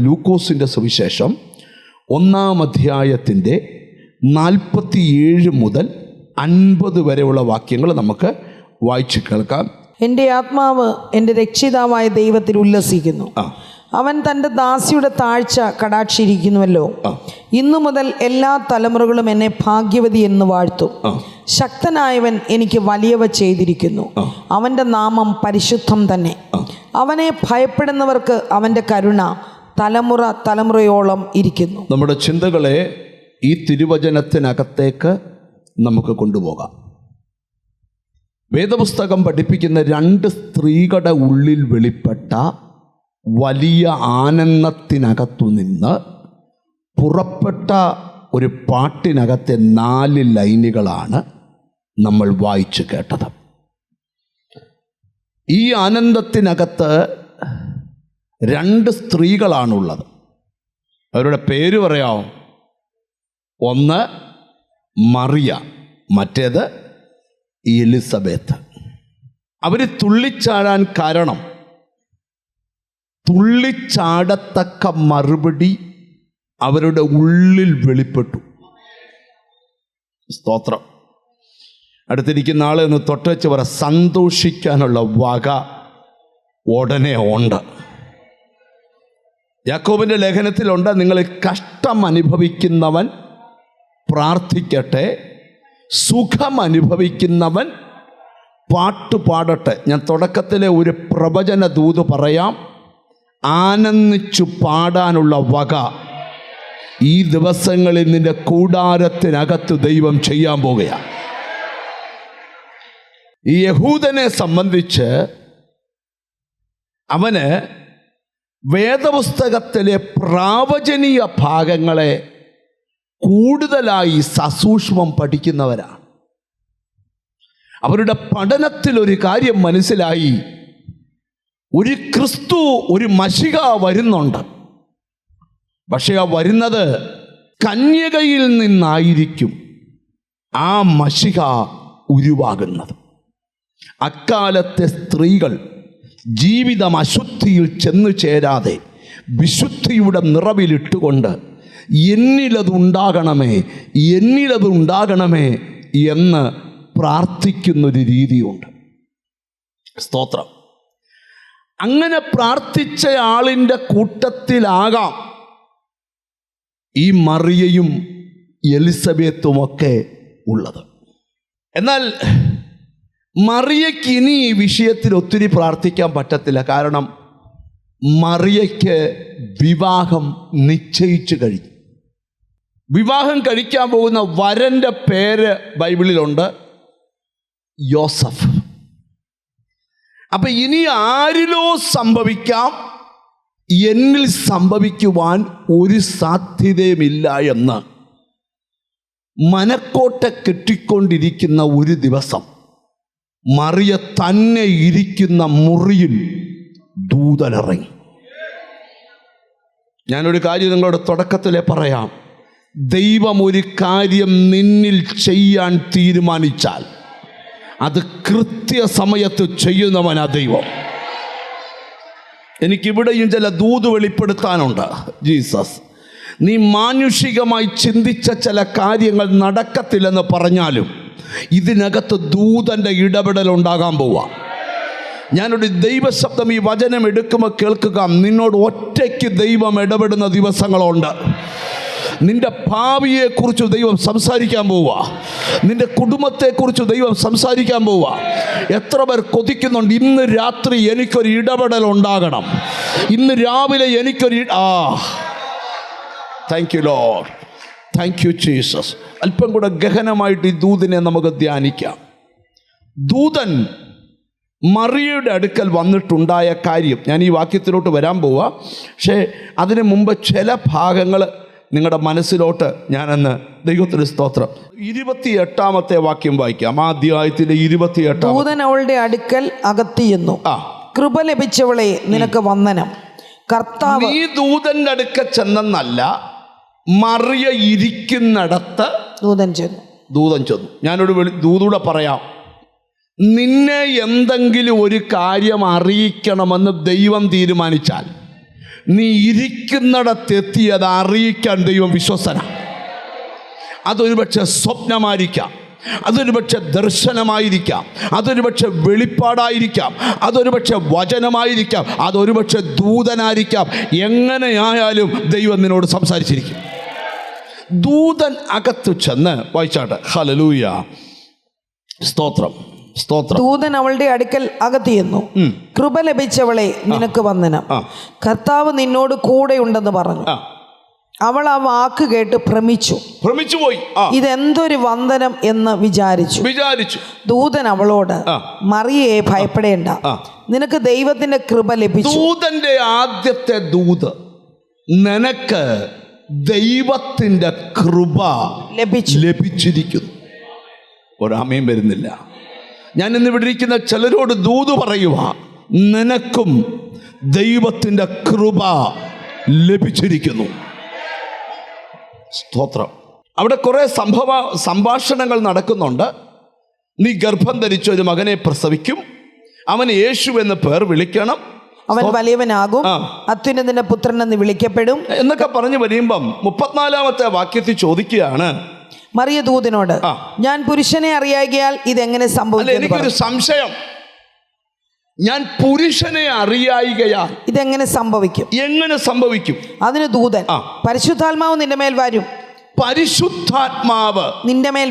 ലൂക്കോസിൻ്റെ സുവിശേഷം 1-ാം അധ്യായത്തിൻ്റെ 47 മുതൽ 50 വരെയുള്ള വാക്യങ്ങൾ നമുക്ക് വായിച്ചു കേൾക്കാം. എൻ്റെ ആത്മാവ് എൻ്റെ രക്ഷിതാവായ ദൈവത്തിൽ ഉല്ലസിക്കുന്നു. അവൻ തൻ്റെ ദാസിയുടെ താഴ്ച കടാക്ഷിരിക്കുന്നുവല്ലോ. ഇന്നു മുതൽ എല്ലാ തലമുറകളും എന്നെ ഭാഗ്യവതി എന്ന് വാഴ്ത്തും. ശക്തനായവൻ എനിക്ക് വലിയവ ചെയ്തിരിക്കുന്നു. അവൻ്റെ നാമം പരിശുദ്ധം തന്നെ. അവനെ ഭയപ്പെടുന്നവർക്ക് അവൻ്റെ കരുണ തലമുറ തലമുറയോളം ഇരിക്കുന്നു. നമ്മുടെ ചിന്തകളെ ഈ തിരുവചനത്തിനകത്തേക്ക് നമുക്ക് കൊണ്ടുപോകാം. വേദപുസ്തകം പഠിപ്പിക്കുന്ന 2 സ്ത്രീകളുടെ ഉള്ളിൽ വെളിപ്പെട്ട വലിയ ആനന്ദത്തിനകത്തു നിന്ന് പുറപ്പെട്ട ഒരു പാട്ടിനകത്തെ 4 ലൈനുകളാണ് നമ്മൾ വായിച്ചു കേട്ടത്. ഈ ആനന്ദത്തിനകത്ത് 2 സ്ത്രീകളാണുള്ളത്. അവരുടെ പേര് പറയാമോ? ഒന്ന് മറിയ, മറ്റേത് എലിസബത്ത്. അവർ തുള്ളിച്ചാടാൻ കാരണം തുള്ളിച്ചാടത്തക്ക മറുപടി അവരുടെ ഉള്ളിൽ വെളിപ്പെട്ടു. സ്തോത്രം. അടുത്തിരിക്കുന്ന ആളെ ഒന്ന് തൊട്ടുവെച്ച് പറ, സന്തോഷിക്കാനുള്ള വക ഉടനെ ഉണ്ട്. യാക്കോബിൻ്റെ ലേഖനത്തിലുണ്ട്, നിങ്ങൾ കഷ്ടം അനുഭവിക്കുന്നവൻ പ്രാർത്ഥിക്കട്ടെ, സുഖം അനുഭവിക്കുന്നവൻ പാട്ട് പാടട്ടെ. ഞാൻ തുടക്കത്തിലെ ഒരു പ്രവചന ദൂത് പറയാം. ആനന്ദിച്ചു പാടാനുള്ള വക ഈ ദിവസങ്ങളിൽ നിന്റെ കൂടാരത്തിനകത്ത് ദൈവം ചെയ്യാൻ പോകുകയാണ്. ഈ യഹൂദനെ സംബന്ധിച്ച് അവന് വേദപുസ്തകത്തിലെ പ്രാവചനീയ ഭാഗങ്ങളെ കൂടുതലായി സസൂക്ഷ്മം പഠിക്കുന്നവരാണ്. അവരുടെ പഠനത്തിൽ ഒരു കാര്യം മനസ്സിലായി, ഒരു ക്രിസ്തു, ഒരു മശിഹ വരുന്നുണ്ട്. പക്ഷെ ആ വരുന്നത് കന്യകയിൽ നിന്നായിരിക്കും ആ മശിഹ ഉരുവാകുന്നത്. അക്കാലത്തെ സ്ത്രീകൾ ജീവിതം അശുദ്ധിയിൽ ചെന്നു ചേരാതെ വിശുദ്ധിയുടെ നിറവിലിട്ടുകൊണ്ട് എന്നിലതുണ്ടാകണമേ, എന്നിലതുണ്ടാകണമേ എന്ന് പ്രാർത്ഥിക്കുന്നൊരു രീതിയുണ്ട്. സ്തോത്രം. അങ്ങനെ പ്രാർത്ഥിച്ച ആളിൻ്റെ കൂട്ടത്തിലാകാം ഈ മറിയയും എലിസബത്തുമൊക്കെ ഉള്ളത്. എന്നാൽ മറിയയ്ക്ക് ഇനി ഈ വിഷയത്തിൽ ഒത്തിരി പ്രാർത്ഥിക്കാൻ പറ്റത്തില്ല. കാരണം മറിയയ്ക്ക് വിവാഹം നിശ്ചയിച്ചു കഴിഞ്ഞു. വിവാഹം കഴിക്കാൻ പോകുന്ന വരൻ്റെ പേര് ബൈബിളിലുണ്ട്, യോസഫ്. അപ്പം ഇനി ആരിലോ സംഭവിക്കാം, എന്നിൽ സംഭവിക്കുവാൻ ഒരു സാധ്യതയുമില്ല എന്ന് മനക്കോട്ട കെട്ടിക്കൊണ്ടിരിക്കുന്ന ഒരു ദിവസം മറിയ തന്നെ ഇരിക്കുന്ന മുറിയിൽ ദൂതനിറങ്ങി. ഞാനൊരു കാര്യം നിങ്ങളോട് തുടക്കത്തിലേ പറയാം. ദൈവം ഒരു കാര്യം നിന്നിൽ ചെയ്യാൻ തീരുമാനിച്ചാൽ അത് കൃത്യസമയത്ത് ചെയ്യുന്നവനാ ദൈവം. എനിക്കിവിടെയും ചില ദൂത് വെളിപ്പെടുത്താനുണ്ട്. ജീസസ്, നീ മാനുഷികമായി ചിന്തിച്ച ചില കാര്യങ്ങൾ നടക്കത്തില്ലെന്ന് പറഞ്ഞാലും ഇതിനകത്ത് ദൂതൻ്റെ ഇടപെടൽ ഉണ്ടാകാൻ പോവാ. ഞാനൊരു ദൈവശബ്ദം ഈ വചനം എടുക്കുമ്പോൾ കേൾക്കുക. നിന്നോട് ഒറ്റയ്ക്ക് ദൈവം ഇടപെടുന്ന ദിവസങ്ങളുണ്ട്. നിന്റെ ഭാവിയെക്കുറിച്ച് ദൈവം സംസാരിക്കാൻ പോവുക. നിന്റെ കുടുംബത്തെക്കുറിച്ച് ദൈവം സംസാരിക്കാൻ പോവുക. എത്ര പേർ കൊതിക്കുന്നുണ്ട്, ഇന്ന് രാത്രി എനിക്കൊരു ഇടപെടൽ ഉണ്ടാകണം, ഇന്ന് രാവിലെ എനിക്കൊരു thank you Lord, thank you Jesus. അല്പം കൂടെ ഗഹനമായിട്ട് ഈ ദൂതിനെ നമുക്ക് ധ്യാനിക്കാം. ദൂതൻ മറിയയുടെ അടുക്കൽ വന്നിട്ടുണ്ടായ കാര്യം ഞാൻ ഈ വാക്യത്തിലോട്ട് വരാൻ പോവുക. പക്ഷേ അതിനു മുമ്പ് ചില ഭാഗങ്ങൾ നിങ്ങളുടെ മനസ്സിലോട്ട് ഞാനെന്ന് ദൈവത്തിന് സ്തോത്രം. 28-ാമത്തെ വാക്യം വായിക്കാം. ആ അധ്യായത്തിലെ 28. ദൂതൻ അവളുടെ അടുക്കൽ അകത്തിയെന്നു, കൃപ ലഭിച്ചവളെ നിനക്ക് വന്ദനം. കർത്താവ്. നീ ദൂതന്റെ അടുക്ക ചെന്നല്ല, മറിയ ഇരിക്കുന്നിടത്ത് ദൂതൻ ചെന്നു. ഞാനൊരു ദൂതൂടെ പറയാം. നിന്നെ എന്തെങ്കിലും ഒരു കാര്യം അറിയിക്കണമെന്ന് ദൈവം തീരുമാനിച്ചാൽ നീ ഇരിക്കുന്നിടത്തെത്തിയത് അറിയിക്കാൻ ദൈവം വിശ്വസ്തന. അതൊരു പക്ഷെ സ്വപ്നമായിരിക്കാം, അതൊരു പക്ഷെ ദർശനമായിരിക്കാം, അതൊരു പക്ഷെ വെളിപ്പാടായിരിക്കാം, അതൊരു പക്ഷെ വചനമായിരിക്കാം, അതൊരു പക്ഷെ ദൂതനായിരിക്കാം. എങ്ങനെയായാലും ദൈവം നിന്നോട് സംസാരിച്ചിരിക്കും. ദൂതൻ അകത്ത് ചെന്ന് വായിച്ചാട്ടെ. ഹല്ലേലൂയ, സ്തോത്രം, സ്തോത്രം. ദൂതൻ അവളുടെ അടുക്കൽ അകത്ത് ചെന്നു. കൃപ ലഭിച്ചവളെ, നിനക്ക് വന്ദനം, കർത്താവ് നിന്നോട് കൂടെയുണ്ടെന്ന് പറഞ്ഞു. അവൾ ആ വാക്ക് കേട്ട് ഭ്രമിച്ചു പോയി. ഇതെന്തൊരു വന്ദനം എന്ന് വിചാരിച്ചു. ദൂതൻ അവളോട്, മറിയേ, ഭയപ്പെടേണ്ട, നിനക്ക് ദൈവത്തിന്റെ കൃപ ലഭിച്ചു. ദൂതന്റെ ആദ്യത്തെ ദൂത്, നിനക്ക് ദൈവത്തിന്റെ കൃപ ലഭിച്ചിരിക്കുന്നു. ഒരാമയും വരുന്നില്ല. ഞാൻ ഇന്ന് ഇവിടെ ഇരിക്കുന്ന ചിലരോട് ദൂത് പറയുക, നിനക്കും ദൈവത്തിന്റെ കൃപ ലഭിച്ചിരിക്കുന്നു. സ്തോത്രം. അവിടെ കുറെ സംഭാഷണങ്ങൾ നടക്കുന്നുണ്ട്. നീ ഗർഭം ധരിച്ച ഒരു മകനെ പ്രസവിക്കും, അവന് യേശു എന്ന് പേർ വിളിക്കണം, അവൻ വലിയവനാകും, അത്യുന്നതന്റെ പുത്രൻ എന്ന് വിളിക്കപ്പെടും എന്നൊക്കെ പറഞ്ഞു വരുമ്പം 34-ാമത്തെ വാക്യത്തിൽ ചോദിക്കുകയാണ് മറിയ ദൂതനോട്, ഞാൻ പുരുഷനെ അറിയാകിയാൽ ഇതെങ്ങനെ സംഭവിക്കും? എനിക്കൊരു സംശയം, ഞാൻ പുരുഷനെ അറിയായികയാൽ ഇതെങ്ങനെ സംഭവിക്കും? അതിന് ദൂതൻ, പരിശുദ്ധാത്മാവ് നിന്റെ മേൽ വരും, പരിശുദ്ധാത്മാവ് നിന്റെ മേൽ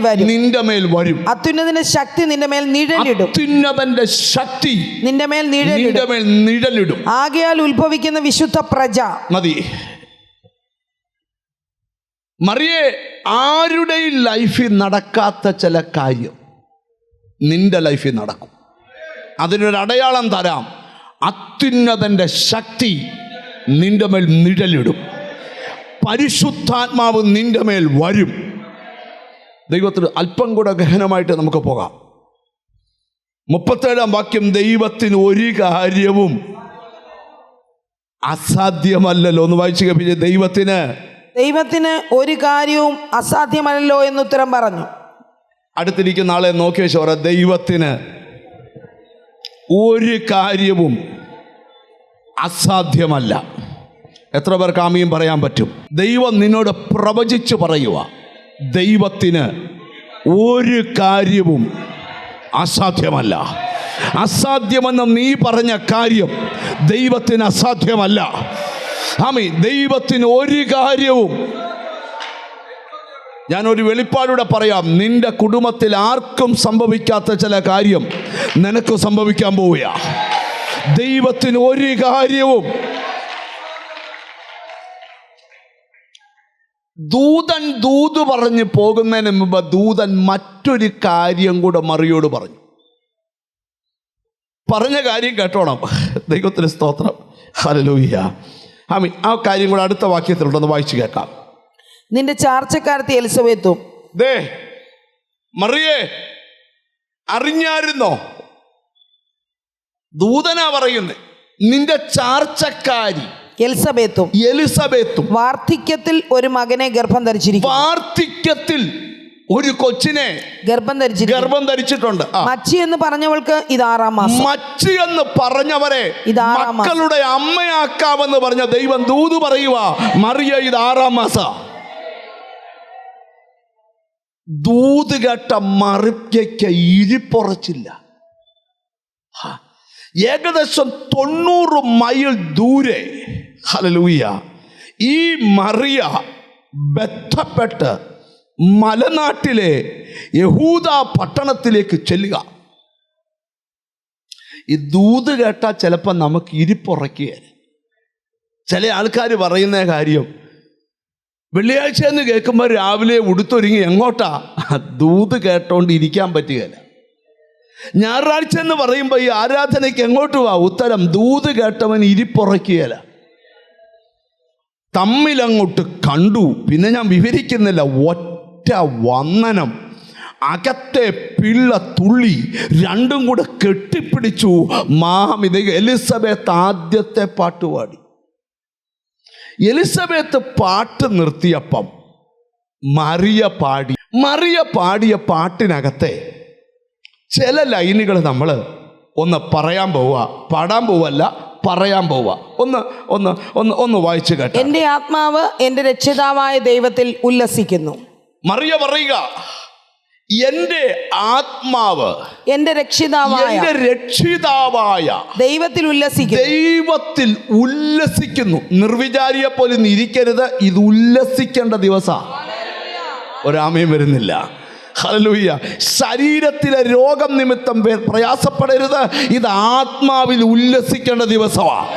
വരും, അത്യുന്നതന്റെ ശക്തി നിന്റെ മേൽ നിഴലിടും, അത്യുന്നതന്റെ ശക്തി നിന്റെ മേൽ നിഴലിടും. ആകയാൽ ഉത്ഭവിക്കുന്ന വിശുദ്ധ പ്രജ. മതി. മറിയേ, ആരുടെയും ലൈഫിൽ നടക്കാത്ത ചില കാര്യം നിന്റെ ലൈഫിൽ നടക്കും. അതിനൊരു അടയാളം തരാം. അത്യുന്നതന്റെ ശക്തി നിന്റെ മേൽ നിഴലിടും, പരിശുദ്ധാത്മാവ് നിന്റെ മേൽ വരും. ദൈവത്തിന് അല്പം കൂടെ ഗഹനമായിട്ട് നമുക്ക് പോകാം. 37-ാം വാക്യം, ദൈവത്തിന് ഒരു കാര്യവും അസാധ്യമല്ലല്ലോ. ഒന്ന് വായിച്ചു കേൾപ്പിച്ച്. ദൈവത്തിന് ഒരു കാര്യവും അസാധ്യമല്ലല്ലോ എന്നുത്തരം പറഞ്ഞു. അടുത്തിരിക്കുന്ന ആളെ നോക്കി വെച്ച് പറ, ദൈവത്തിന് ഒരു കാര്യവും അസാധ്യമല്ല. എത്ര പേർക്ക് ആമീൻ പറയാൻ പറ്റും? ദൈവം നിന്നോട് പ്രവചിച്ച് പറയുക, ദൈവത്തിന് ഒരു കാര്യവും അസാധ്യമല്ല. അസാധ്യമെന്ന് നീ പറഞ്ഞ കാര്യം ദൈവത്തിന് അസാധ്യമല്ല. ആമീൻ. ദൈവത്തിന് ഒരു കാര്യവും. ഞാനൊരു വെളിപ്പാടൂടെ പറയാം. നിന്റെ കുടുംബത്തിൽ ആർക്കും സംഭവിക്കാത്ത ചില കാര്യം നിനക്ക് സംഭവിക്കാൻ പോവുക. ദൈവത്തിന് ഒരു കാര്യവും. ദൂതൻ ദൂത് പറഞ്ഞ് പോകുന്നതിന് മുമ്പ് ദൂതൻ മറ്റൊരു കാര്യം കൂടെ മറിയോട് പറഞ്ഞ കാര്യം കേട്ടോണം. ദൈവത്തിന് സ്തോത്രം. ഹല്ലേലൂയ. ആമീൻ. ആ കാര്യം കൂടെ അടുത്ത വാക്യത്തിലുണ്ടെന്ന് വായിച്ചു കേൾക്കാം. നിന്റെ ചാർച്ചക്കാരത്തി എലിസബത്തും. മറിയേ, അറിഞ്ഞായിരുന്നോ? ദൂതനാ പറയുന്നത്. നിന്റെ ചാർച്ചക്കാരി എലിസബത്തും വാർദ്ധക്യത്തിൽ ഒരു മകനെ ഗർഭം ധരിച്ചിരിക്കുന്നു. വാർദ്ധക്യത്തിൽ ഒരു കൊച്ചിനെ ഗർഭം ധരിച്ചിട്ടുണ്ട്. മച്ചി എന്ന് പറഞ്ഞവൾക്ക് ഇത് 6-ാം മാസം. മച്ചി എന്ന് പറഞ്ഞവരെ മക്കളുടെ അമ്മയാക്കാമെന്ന് പറഞ്ഞ ദൈവം ദൂത് പറയുക, മറിയ ഇത് 6-ാം മാസം. ദൂത് കേട്ട മറിയയ്ക്ക് ഇരിപ്പുറച്ചില്ല. ഏകദേശം 90 മൈൽ ദൂരെ, ഹല്ലേലൂയ, ഈ മറിയ ബന്ധപ്പെട്ട് മലനാട്ടിലെ യഹൂദ പട്ടണത്തിലേക്ക് ചെല്ലുക. ഈ ദൂത് കേട്ടാൽ ചിലപ്പോൾ നമുക്ക് ഇരിപ്പുറക്കുകയാണ്. ചില ആൾക്കാർ പറയുന്ന കാര്യം, വെള്ളിയാഴ്ച എന്ന് കേൾക്കുമ്പോൾ രാവിലെ ഉടുത്തൊരുങ്ങി എങ്ങോട്ടാ? ദൂത് കേട്ടോണ്ട് ഇരിക്കാൻ പറ്റുകയില്ല. ഞായറാഴ്ച എന്ന് പറയുമ്പോൾ ഈ ആരാധനയ്ക്ക് എങ്ങോട്ട് പോവാ? ഉത്തരം, ദൂത് കേട്ടവൻ ഇരിപ്പുറക്കുകയില്ല. തമ്മിലങ്ങോട്ട് കണ്ടു. പിന്നെ ഞാൻ വിവരിക്കുന്നില്ല. ഒറ്റ വന്ദനം, അകത്തെ പിള്ള തുള്ളി, രണ്ടും കൂടെ കെട്ടിപ്പിടിച്ചു. മാമിത എലിസബത്ത് ആദ്യത്തെ പാട്ടുപാടി. എലിസബത്ത് പാട്ട് നിർത്തിയപ്പം മറിയ പാടിയ പാട്ടിനകത്തെ ചില ലൈനുകൾ നമ്മൾ ഒന്ന് പാടാൻ പോവല്ല, പറയാൻ പോവാ. ഒന്ന് ഒന്ന് ഒന്ന് ഒന്ന് വായിച്ചു കേട്ടോ. എൻ്റെ ആത്മാവ് എൻ്റെ രക്ഷിതാവായ ദൈവത്തിൽ ഉല്ലസിക്കുന്നു. മറിയ പറയുക, എൻ്റെ ആത്മാവ് എൻ്റെ രക്ഷിതാവായ ദൈവത്തിൽ ഉല്ലസിക്കുന്നു. ദൈവത്തിൽ ഉല്ലസിക്കുന്നു. നിർവിചാരിയെ പോലും ഇരിക്കരുത്, ഇത് ഉല്ലസിക്കേണ്ട ദിവസമാണ്. ഒരാമയും വരുന്നില്ല. ഹല്ലേലൂയ. ശരീരത്തിലെ രോഗം നിമിത്തം പ്രയാസപ്പെടരുത്, ഇത് ആത്മാവിൽ ഉല്ലസിക്കേണ്ട ദിവസമാണ്.